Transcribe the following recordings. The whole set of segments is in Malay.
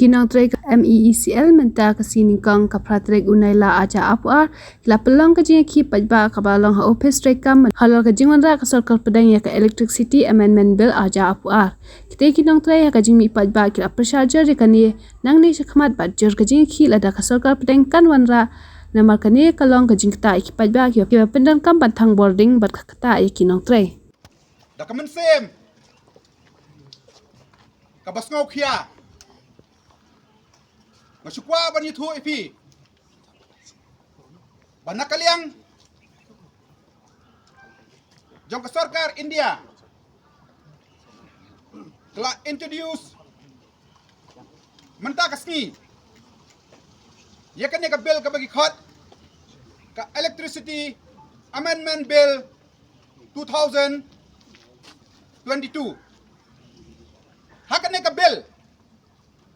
Kinang trek MEECL menta kasini kang kapratrek unaila aja apuar la pelong ka jing ki pajba ka balong ha office trek kam halal ka jingwan ra ka sarkal pedang ya ka electricity amendment bill aja apuar kite kinang trek ka jing mi pajba ki aprshajar ka ni nang ni shakmat bajur ka jing ki la da ka sarkal pedang kan wan ra namar ka ni kalong ka jing ta ki pajba ki pendan kam bantang boarding bat ka ta ya kinang trek Dokumen sem kabas ngau khia masukwa ban yithu ipi banakaliang jong ka sarkar India telah introduce menta kasni yakan ka bill ka bagi khot ka electricity amendment bill 2022 hakan ka bill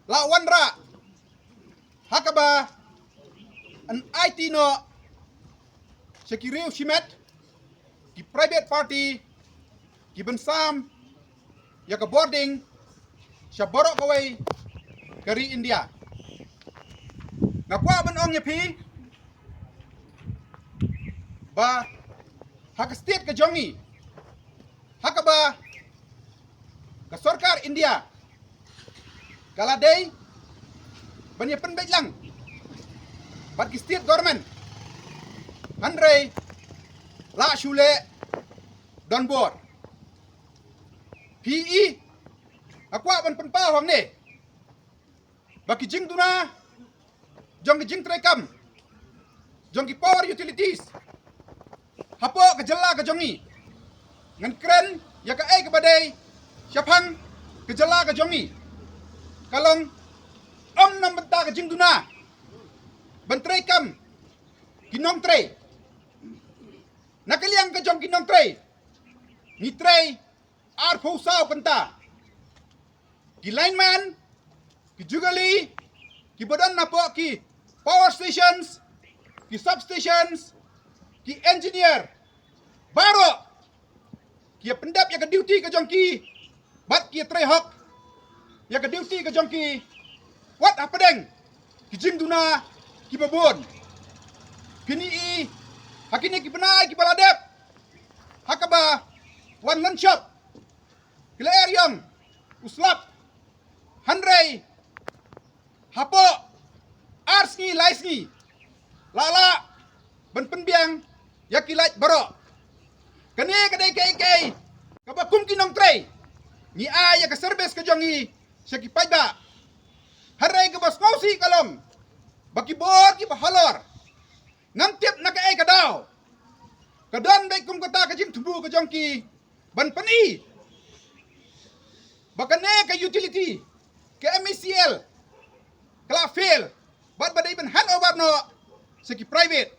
la wanra hakaba an IT no sekiriu shimet ki private party ki bensam ya ka boarding sya borok kawai kari India ngakwa ban ong nyepi ba hak state ka jongi hakaba ka sarkar India kaladei banya penbaik lang bat ki state government Andre la shule don bor PE akwa ban penpa hong ne baki jing tuna jong ki jing trekam jong ki power utilities hapo ka jala ka jongi ngan kren ya ka ai ka badai syapang ka jala ka jongi kalong om nam benta ka jing tuna bentrai kam kinong tre nakaliang ka jong kinong tre ni tre ar phusau benta ki lineman ki jugali ki badan napo ki power stations ki substations ki engineer baro ki pendap ya ka duty ka jong ki bat ki tre hok ya ka duty ka jong ki wat apa deng kijing duna ki babon kini i hakini ki benai ki baladep hakaba wan lan shop kila eryam uslap handrei hapo arsni laisni lala ban penbiang yakilait baro kani kadai kai kaba kum kinong trei ni aya ka service ka jongi saki pajba harai ke bas ngausi kalong baki bor ki bahalor ngam tiap nak ai kadau kadan baik kum kata ka jing tubu ka jongki ban pani bakane ka utility ke MECL kala fail bat badai ban hand over no seki private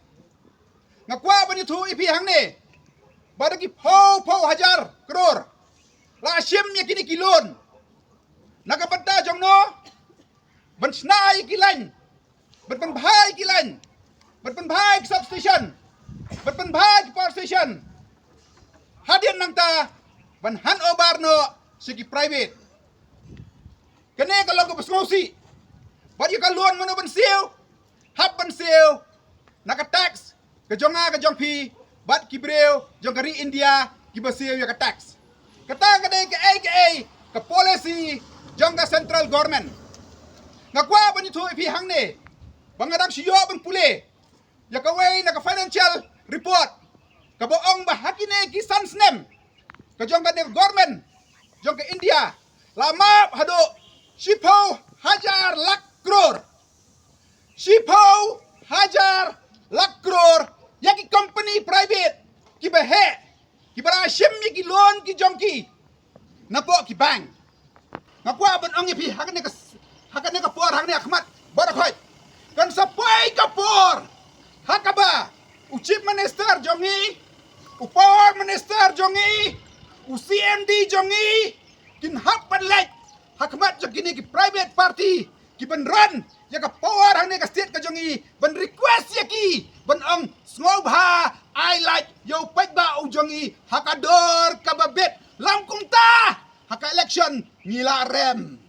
ngakwa ban itu ipi hang ne badaki pau hajar crore la shim yakini kilon nakapata jong no ban snai kilan ban bhai kilan ban bhai substation ban bhai power station hadian nang ta ban hand over no sigi private kene kalau ko basngosi ban yu kalon mano ban siu hab ban siu naka tax ke jonga ke jongpi bat kibreu jong kari India ki basiu ya ka tax kata kade ke ai ke policy jong ka central government ngakwa ban itu ipi hang ne bangadang siyo ban pule ya kawai na ka financial report ka boong ba hakine ki sansnem ka jong ka government jong ka India lama hado shipo hajar lak crore shipo hajar lak crore ya ki company private ki bahe ki bara shim ki loan ki jong ki napo ki bank ngakwa ban ong ipi hakane ka hakane ka por hakane akhmat barakhoi kan sapai ka por hakaba chief minister jongi power minister jongi CMD jongi kin hap ban lek hakmat jogini ki private party ki ban run ya ka power hakane ka state ka jongi ban request ya ki ban ong snobha I like yo pajba u jongi hakador ka babet lam kung ta haka election ngila rem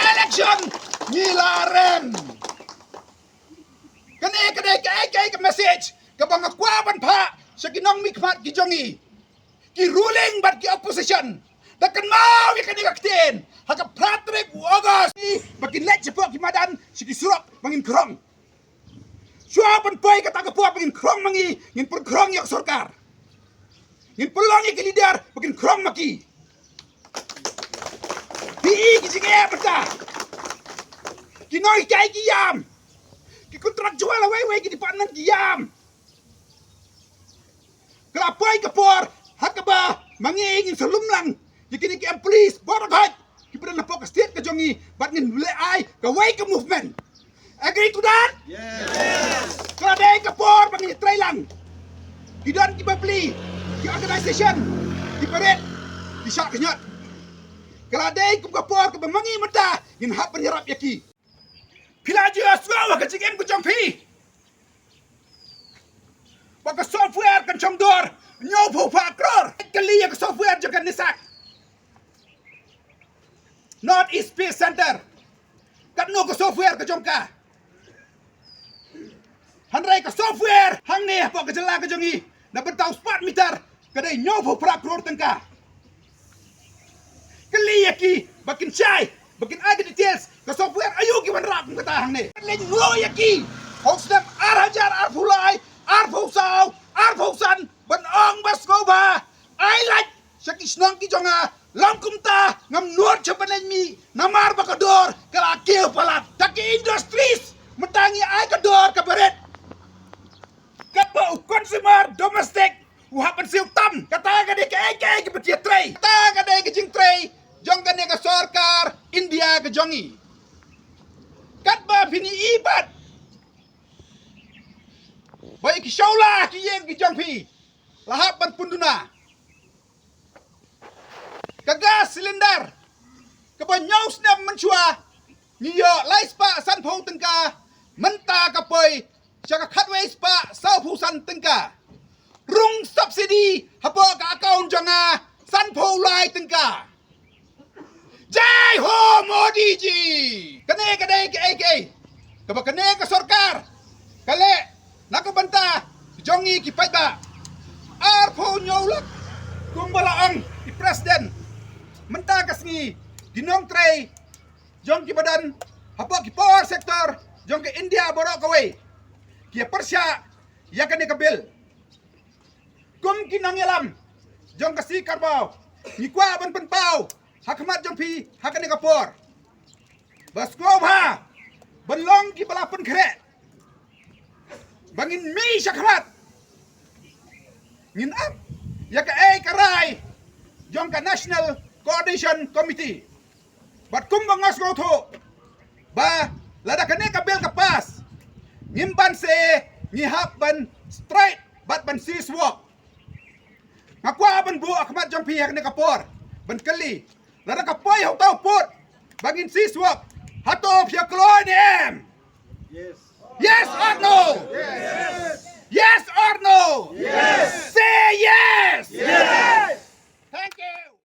election ngilaren kane ke message ke bang kwa ban pha sakinong mikmat ki jongi ki ruling bat ki opposition dakan mau ki kani kakten haka pratrek August bakin let cepo ki madan siki surap bangin krong suapan pai kata ke puap bangin krong mangi ngin per krong yak sarkar ngin pelongi ki leader bakin krong maki PI ki singe bata ki noi kai ki yam ki kontraktual away ki department ki yam kelapai kepor hakaba manging in salumlang yakini ki police boragat ki pernah fokus state ke jongi bat ngin bule ai ka way ke movement agree to that yes kada kepor bangin trailang ki dan ki beli ki organization ki paret ki syak kenyat Keladai kum kapor ke bemangi mata ngin hap penyerap yaki. Pila dia suawa ke cingem ku jongpi. Baka software kan chongdor nyopo pakror. Kali ya ke software jaga nisak. North East Space Center. Kat no ke software ke jongka. Hanrai ke software hang ni apa ke jela ke jongi. Na bentau smart meter kadai nyopo pakror tengka. Keliyaki bakin cai bakin aga details ke software ayu ki ban rak kata hang ne le lo yaki hoksnam arhajar arfulai arfusau arfusan ban ong baskoba ai like sakisnong ki jonga langkumta ngam nuat chapan mi namar bakador kala keu palat taki industries metangi ai kador ka beret kapa consumer domestic uhapan siu tam kata ga de ke betia tray kata ga de ke jing tray jong kan ke sarkar India ke jongi kat ba fini ibat baik ki shaula ki yeng ki jongpi lahap ban punduna kagas silinder ke ba nyaus nam menchua niyo laispa san phou tengka menta ka poi chaka khatwei spa sau phu san tengka rung subsidy hapo ka account jonga san phou lai tengka Jai Ho Modi ji. Kane ke kaba kane ke sarkar. Kale nakabanta jongi ki paiba. Arpo nyolak kumbalaang di presiden. Menta kasni dinong tray jong ki badan hapa ki power sector jong ke India borok away. Ki persya ya kane ke bil. Kum ki nangyalam jong kasi karbau. Ni kwa ban pau. Hakmat jompi hakane kapor baskova belong ki balapan kere bangin mi sakmat ngin up ya ka karai jong ka national coordination committee bat kum bangos go tho ba lada kane ka bel ka pas ngimban se ngihap ban straight bat ban sis walk ngakwa ban bu akmat jompi hakane kapor ban kali Lada kapai hau tau pot bangin siswap hatop ya kloin em. Yes. Yes or no? Yes. Yes or no? Yes. Say yes. Yes.